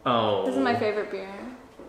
Oh. This is my favorite beer.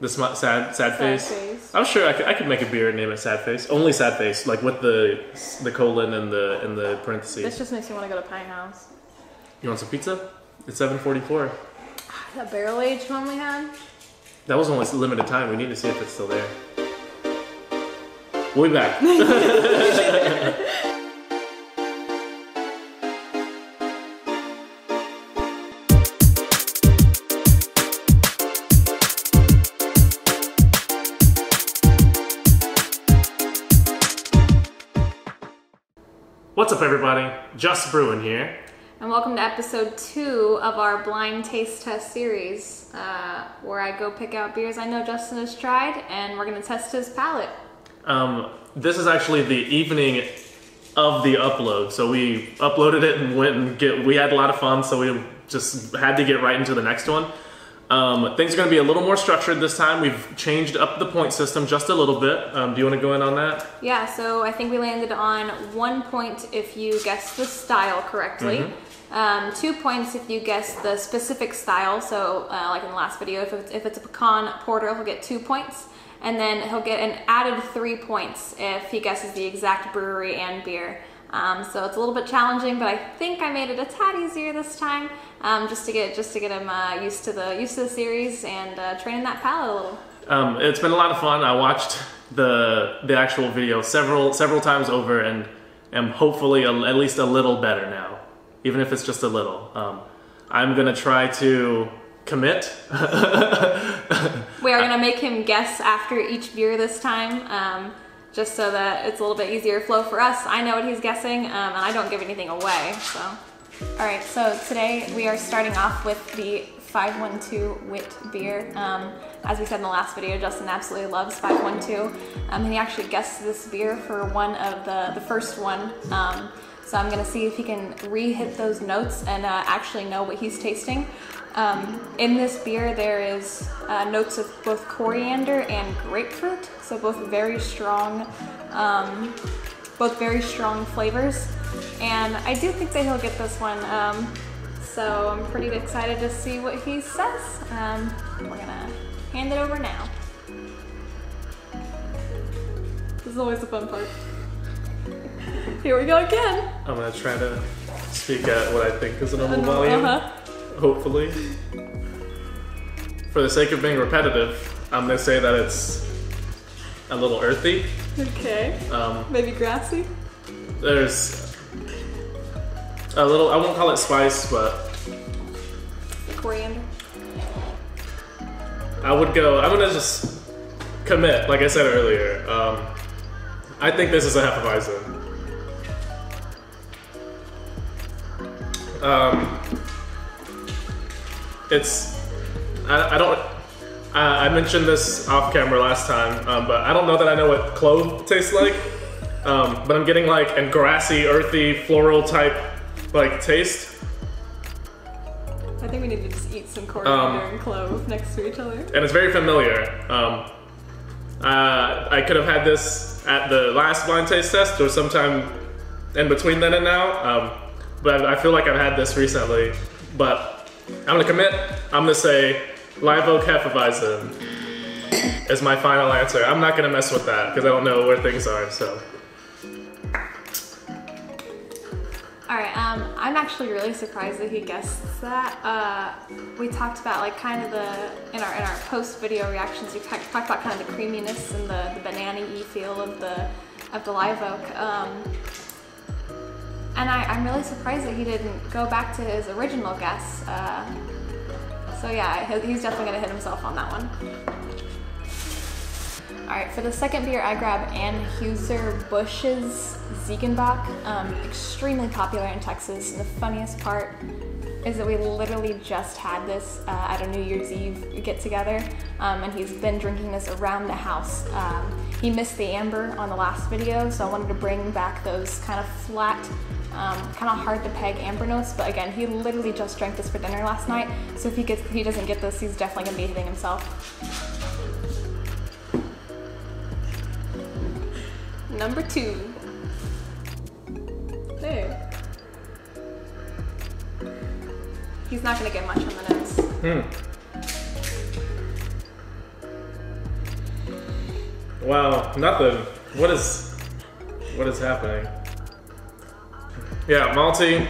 This sad face. I'm sure I could make a beer and name it Sad Face. Only Sad Face, like with the colon and the parentheses. This just makes me want to go to Pie House. You want some pizza? It's 7:44. That barrel aged one we had. That was only limited time. We need to see if it's still there. We'll be back. What's up, everybody? Just Brewing here. And welcome to episode 2 of our blind taste test series, where I go pick out beers I know Justin has tried, and we're going to test his palate. This is actually the evening of the upload, so we uploaded it and went and we had a lot of fun, so we just had to get right into the next one. Things are going to be a little more structured this time. We've changed up the point system just a little bit. Do you want to go in on that? Yeah, so I think we landed on 1 point if you guessed the style correctly. 2 points if you guess the specific style. So like in the last video, if it's a pecan porter, he'll get 2 points. And then he'll get an added 3 points if he guesses the exact brewery and beer. So it's a little bit challenging, but I think I made it a tad easier this time, just to get him used to the series and training that palate a little. It's been a lot of fun. I watched the actual video several times over, and am hopefully at least a little better now, even if it's just a little. I'm gonna try to commit. We are gonna make him guess after each beer this time. Just so that it's a little bit easier flow for us. I know what he's guessing, and I don't give anything away, so. All right, so today we are starting off with the 512 Wit beer. As we said in the last video, Justin absolutely loves 512. And he actually guessed this beer for one of the first one. So I'm gonna see if he can re-hit those notes and actually know what he's tasting. In this beer, there is notes of both coriander and grapefruit, so both very strong flavors. And I do think that he'll get this one, so I'm pretty excited to see what he says. We're gonna hand it over now. This is always the fun part. Here we go again. I'm gonna try to speak at what I think is a normal volume. Hopefully. For the sake of being repetitive, I'm gonna say that it's a little earthy. Okay. Maybe grassy? There's a little, I won't call it spice, but coriander. I'm gonna just commit, like I said earlier. I think this is a Hefeweizen. I mentioned this off camera last time, but I don't know that I know what clove tastes like. But I'm getting like a grassy, earthy, floral type like taste. I think we need to just eat some coriander and clove next to each other. And it's very familiar. I could have had this at the last blind taste test or sometime in between then and now. But I feel like I've had this recently. But I'm gonna commit. I'm gonna say Live Oak Hefeweizen is my final answer. I'm not gonna mess with that because I don't know where things are. So. All right. I'm actually really surprised that he guessed that. We talked about like kind of in our post video reactions. We talked about kind of the creaminess and the banana-y feel of the Live Oak. And I'm really surprised that he didn't go back to his original guess. So yeah, he's definitely gonna hit himself on that one. All right, for the second beer, I grab Anheuser-Busch's Ziegenbock. Extremely popular in Texas, and the funniest part is that we literally just had this at a New Year's Eve get-together, and he's been drinking this around the house. He missed the amber on the last video, so I wanted to bring back those kind of flat, kind of hard to peg amber notes, but again, he literally just drank this for dinner last night, so if he doesn't get this, he's definitely gonna be hitting himself. Number 2. There. He's not gonna get much on the notes. Wow, nothing. What is happening? Yeah, malty,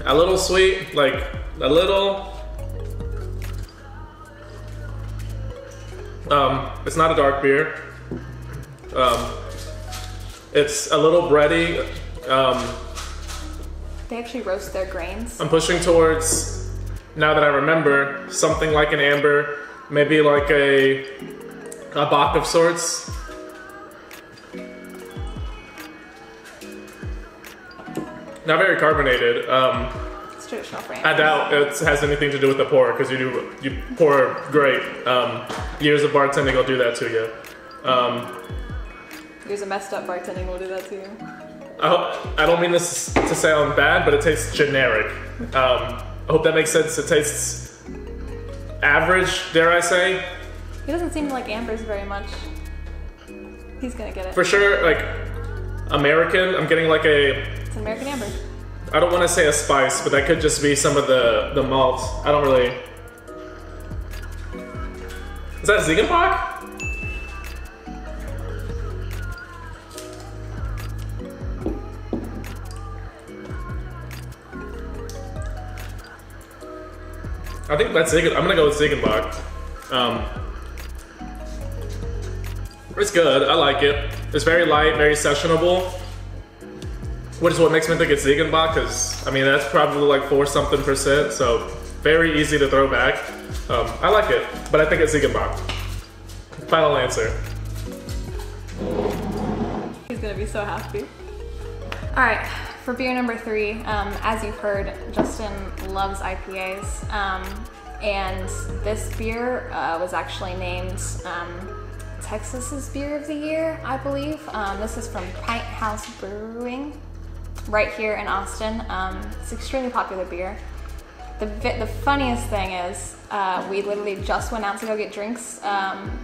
a little sweet, like a little. It's not a dark beer. It's a little bready. They actually roast their grains. I'm pushing towards, now that I remember, something like an amber, maybe like a bock of sorts. Not very carbonated. It's traditional French. I doubt it has anything to do with the pour, because you pour great. Years of bartending will do that to you. Years of messed up bartending will do that to you. I don't mean this to sound bad, but it tastes generic. I hope that makes sense. It tastes average, dare I say. He doesn't seem to like ambers very much. He's gonna get it. For sure, like American. I'm getting like It's an American amber. I don't want to say a spice, but that could just be some of the malt. I don't really. Is that Ziegenbock? I think that's I'm gonna go with Ziegenbock. It's good. I like it. It's very light, very sessionable, which is what makes me think it's Ziegenbock. Because I mean, that's probably like 4-something%. So very easy to throw back. I like it, but I think it's Ziegenbock. Final answer. He's gonna be so happy. All right. For beer number 3, as you've heard, Justin loves IPAs, and this beer was actually named Texas's Beer of the Year, I believe. This is from Pint House Brewing, right here in Austin. It's an extremely popular beer. The funniest thing is, we literally just went out to go get drinks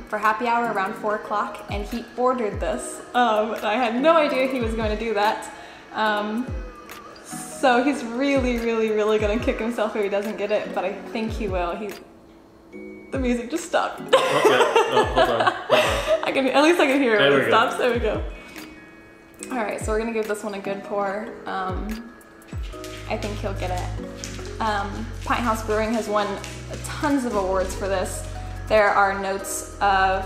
for happy hour around 4 o'clock, and he ordered this. I had no idea he was going to do that. So he's really, really, really gonna kick himself if he doesn't get it, but I think he will. The music just stopped. Oh, hold on. At least I can hear it when it stops. Go. There we go. All right, so we're gonna give this one a good pour. I think he'll get it. Pint House Brewing has won tons of awards for this. There are notes of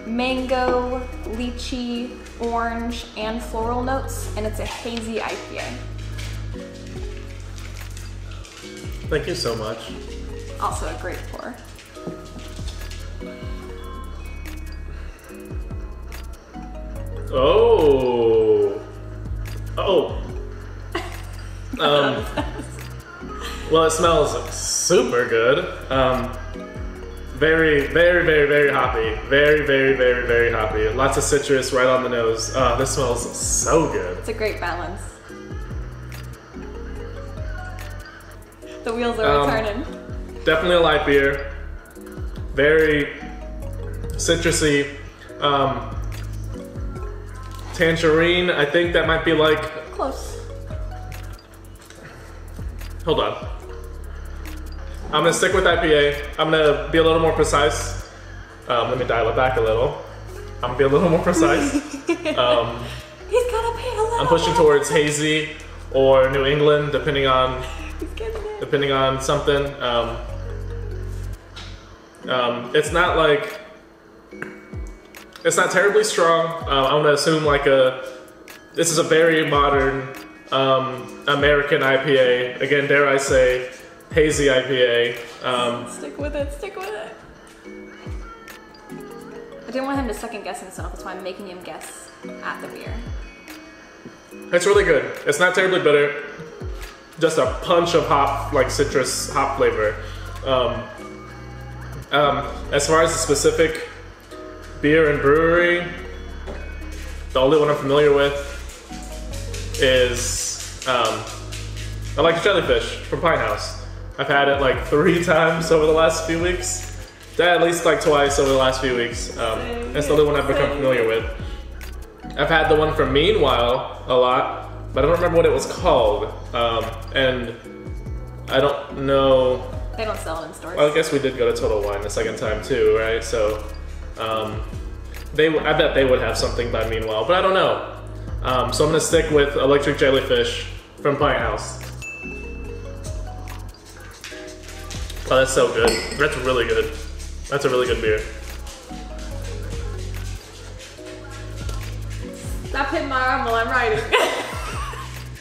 mango, lychee, orange, and floral notes, and it's a hazy IPA. Thank you so much. Also a great pour. Oh. Well, it smells super good. Very, very, very, very hoppy. Very, very, very, very hoppy. Lots of citrus right on the nose. This smells so good. It's a great balance. The wheels are turning. Definitely a light beer. Very citrusy. Tangerine, I think that might be like... Close. Hold on. I'm gonna stick with IPA. I'm gonna be a little more precise. Let me dial it back a little. I'm gonna be a little more precise. He's gonna be a little. I'm pushing towards hazy or New England, depending on something. It's not like, it's not terribly strong. I'm gonna assume this is a very modern American IPA. Again, dare I say, hazy IPA. Stick with it. I didn't want him to second guess himself. That's why I'm making him guess at the beer. It's really good. It's not terribly bitter. Just a punch of hop, like citrus hop flavor. As far as the specific beer and brewery, the only one I'm familiar with is I like Jellyfish from Pine House. I've had it like 3 times over the last few weeks. At least like twice over the last few weeks. That's the only one I've become familiar with. I've had the one from Meanwhile a lot, but I don't remember what it was called. And I don't know. They don't sell it in stores. Well, I guess we did go to Total Wine the second time too, right? So I bet they would have something by Meanwhile, but I don't know. So I'm gonna stick with Electric Jellyfish from Pint House. Oh, that's so good. That's really good. That's a really good beer. Stop hitting my arm while I'm writing.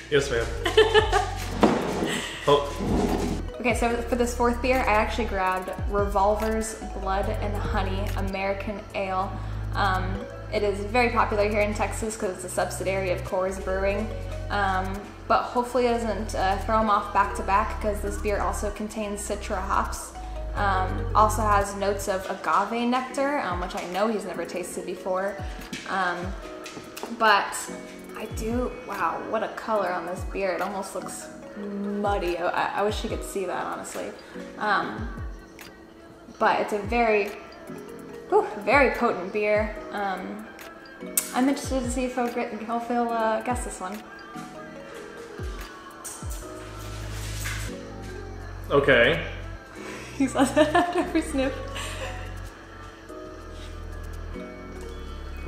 Yes, ma'am. Oh. Okay, so for this fourth beer, I actually grabbed Revolver's Blood and Honey American Ale. It is very popular here in Texas because it's a subsidiary of Coors Brewing. But hopefully it doesn't throw them off back to back because this beer also contains Citra hops. Also has notes of agave nectar, which I know he's never tasted before. But I do, wow, what a color on this beer. It almost looks muddy. I wish you could see that, honestly. But it's a very potent beer. I'm interested to see if he'll guess this one. Okay. He says that after every sniff.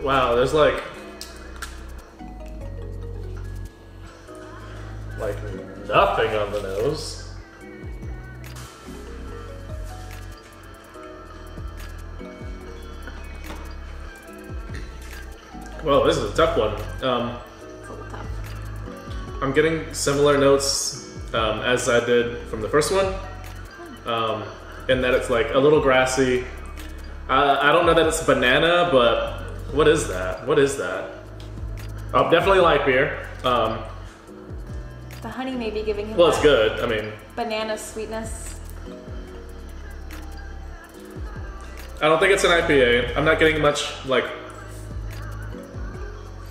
Wow, there's like nothing on the nose. Well, this is a tough one. It's a little tough. I'm getting similar notes as I did from the first one, in that it's like a little grassy. I don't know that it's banana, but what is that? What is that? Oh, definitely light beer. The honey may be giving him. Well, it's good. I mean, banana sweetness. I don't think it's an IPA. I'm not getting much like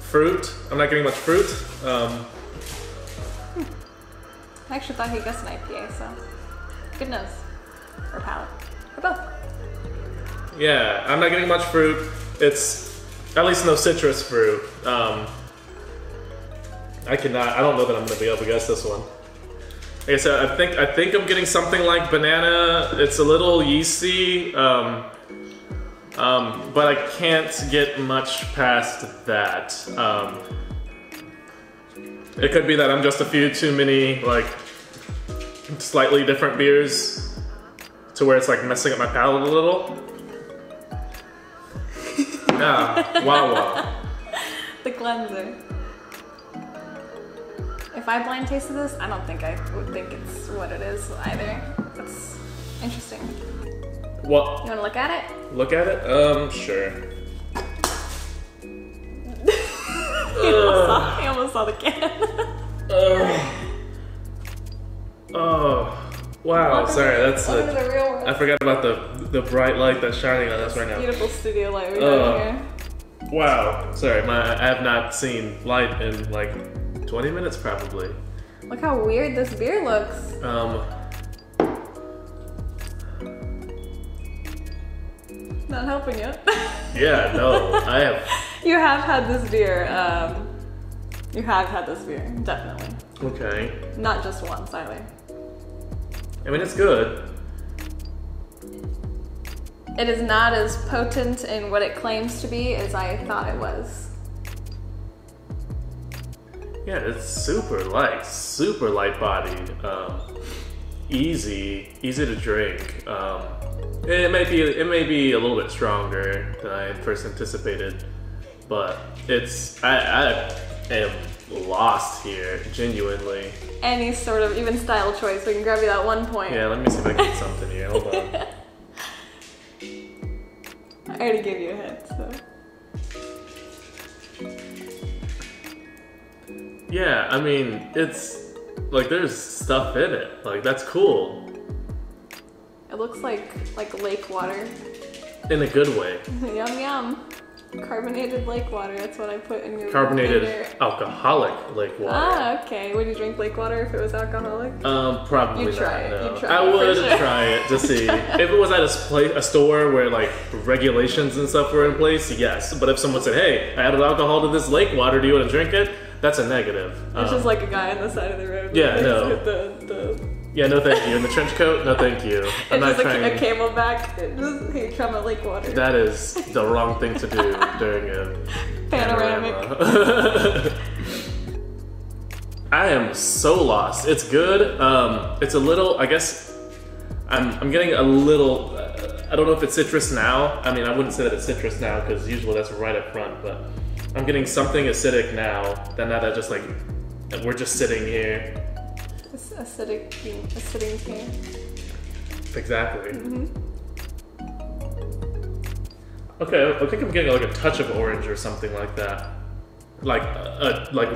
fruit. I'm not getting much fruit. I actually thought he'd guess an IPA, so good nose or palate or both. Yeah, I'm not getting much fruit. It's at least no citrus fruit. I don't know that I'm gonna be able to guess this one. Like I said, I think I'm getting something like banana. It's a little yeasty, but I can't get much past that. It could be that I'm just a few too many like slightly different beers to where it's like messing up my palate a little. Yeah, wow. The cleanser. If I blind tasted this, I don't think I would think it's what it is either. That's interesting. What? You want to look at it? Look at it? Sure. He almost saw the can. Oh, wow. Sorry, that's welcome to the real world. I forgot about the bright light that's shining on us right now. Beautiful studio light we have here. Wow. Sorry, I have not seen light in like 20 minutes probably. Look how weird this beer looks. Not helping you. Yeah, no, I have. You have had this beer. You have had this beer, definitely. Okay. Not just once either. I mean, it's good. It is not as potent in what it claims to be as I thought it was. Yeah, it's super light bodied, easy to drink. It may be a little bit stronger than I had first anticipated, but I am lost here, genuinely. Any sort of even style choice, we can grab you that 1 point. Yeah, let me see if I can get something here. Hold on. I already gave you a hint, so. Yeah, I mean, it's like there's stuff in it. Like, that's cool. It looks like lake water. In a good way. Yum yum. Carbonated lake water, that's what I put in your Carbonated alcoholic lake water. Ah, okay. Would you drink lake water if it was alcoholic? Probably You'd try not. it. No. You'd try I it, would for sure. try it to see. If it was at a store where like regulations and stuff were in place, yes. But if someone said, "Hey, I added alcohol to this lake water. Do you want to drink it?" That's a negative. It's just like a guy on the side of the road. Yeah, no. With the Yeah, no thank you. In the trench coat, no thank you. I'm not trying. A camelback. Just from a lake water. That is the wrong thing to do during a panoramic. I am so lost. It's good. It's a little. I guess I'm getting a little. I don't know if it's citrus now. I mean, I wouldn't say that it's citrus now because usually that's right up front. But I'm getting something acidic now. Now that just like we're just sitting here. It's acidic here. Exactly. Okay, I think I'm getting like a touch of orange or something like that. Like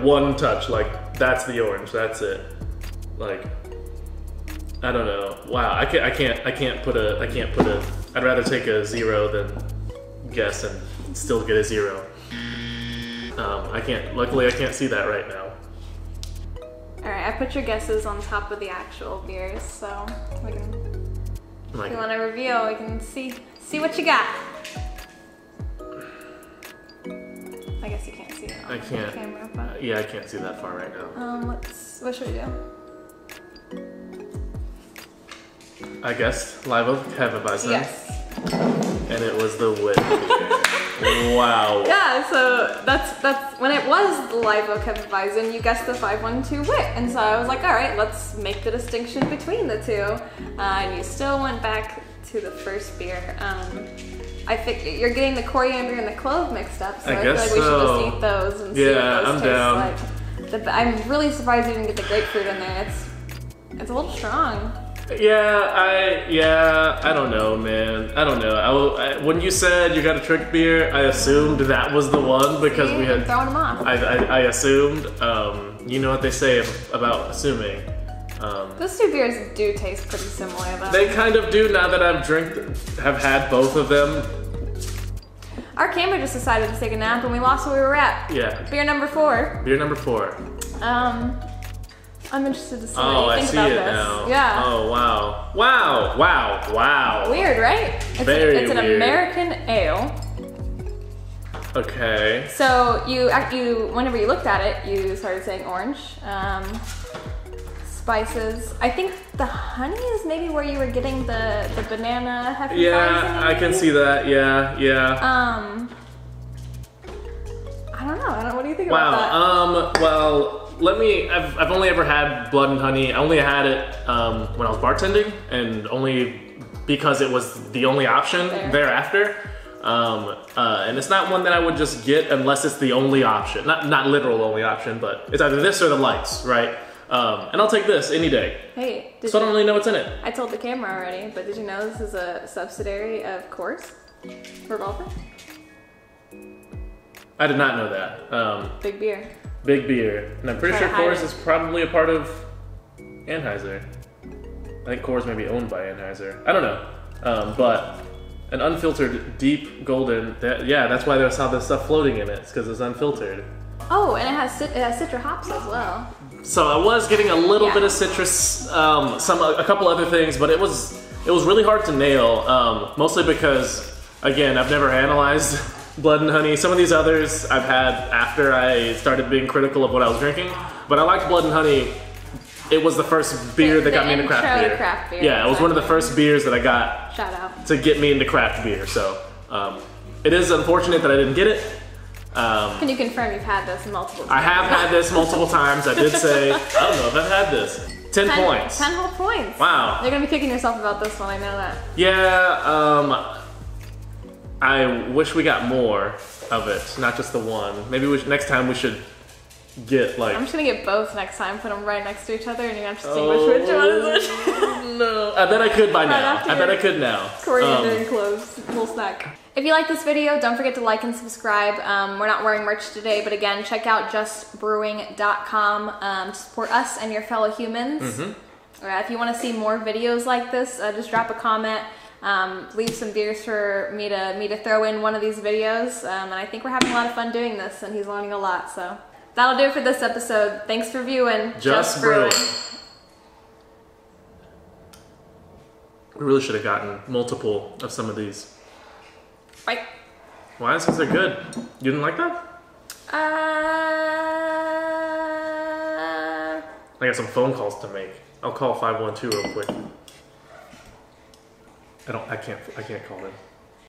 one touch. Like that's the orange. That's it. Like I don't know. Wow. I can't put a. I'd rather take a 0 than guess and still get a 0. I can't. Luckily, I can't see that right now. All right, I put your guesses on top of the actual beers, so we can. If you want to reveal, we can see what you got. I guess you can't see it on the camera, but yeah, I can't see that far right now. What should we do? I guess Live Oak Hefeweizen. Yes. And it was the wit. Wow. Yeah, so that's when it was the Live Oak Hefeweizen, you guessed the 512 wit, and so I was like, all right, let's make the distinction between the two. And you still went back to the first beer. I think you're getting the coriander and the clove mixed up, so I feel like we should just eat those and see what those taste like. I'm really surprised you didn't get the grapefruit in there. It's a little strong. Yeah, I don't know, man. I don't know. When you said you got a trick beer, I assumed that was the one because we had throwing them off. I assumed. You know what they say about assuming. Those two beers do taste pretty similar, though. They kind of do now that I've had both of them. Our camera just decided to take a nap and we lost where we were at. Yeah. Beer number 4. Beer number 4. I'm interested to see what you think about this. Now. Yeah. Oh, wow. Weird, right? It's an American ale. Okay. So you whenever you looked at it, you started saying orange. Spices. I think the honey is maybe where you were getting the banana Hefeweizen. Yeah, I can see that. Yeah. I don't know. What do you think about that? Well, I've only ever had blood and honey. I only had it when I was bartending, and only because it was the only option thereafter. And it's not one that I would just get unless it's the only option. Not literal only option, but it's either this or the lights, right? And I'll take this any day. Hey, so I don't really know what's in it. I told the camera already, but did you know this is a subsidiary of Coors for golfers? I did not know that. Big beer. Big beer. And I'm pretty sure Coors is probably a part of Anheuser. I think Coors may be owned by Anheuser. I don't know. But an unfiltered, deep golden, that's why there's all this stuff floating in it. It's because it's unfiltered. Oh, and it has citrus hops as well. So I was getting a little bit of citrus, a couple other things, but it was really hard to nail, mostly because, again, I've never analyzed blood and honey. Some of these others I've had after I started being critical of what I was drinking, but I liked blood and honey. It was the first beer that got me into craft beer. Yeah, it was one of the first beers that I got to get me into craft beer. So it is unfortunate that I didn't get it. Can you confirm you've had this multiple times? I have had this multiple times. I did say, I don't know if I've had this. 10 points. 10 whole points. Wow. You're going to be kicking yourself about this one, I know that. Yeah, I wish we got more of it, not just the one. Maybe next time we should get like... I'm just going to get both next time, put them right next to each other, and you have to distinguish which one is which. No. I bet I could by now. I bet I could now. Coriander and cloves, little snack. If you like this video, don't forget to like and subscribe. We're not wearing merch today, but again, check out justbrewing.com to support us and your fellow humans. If you want to see more videos like this, just drop a comment. Leave some beers for me to throw in one of these videos. And I think we're having a lot of fun doing this, and he's learning a lot. So that'll do it for this episode. Thanks for viewing. Just Brewing. We really should have gotten multiple of some of these. Right. Why? Since they're good. You didn't like that? I got some phone calls to make. I'll call 512 real quick. I can't call them.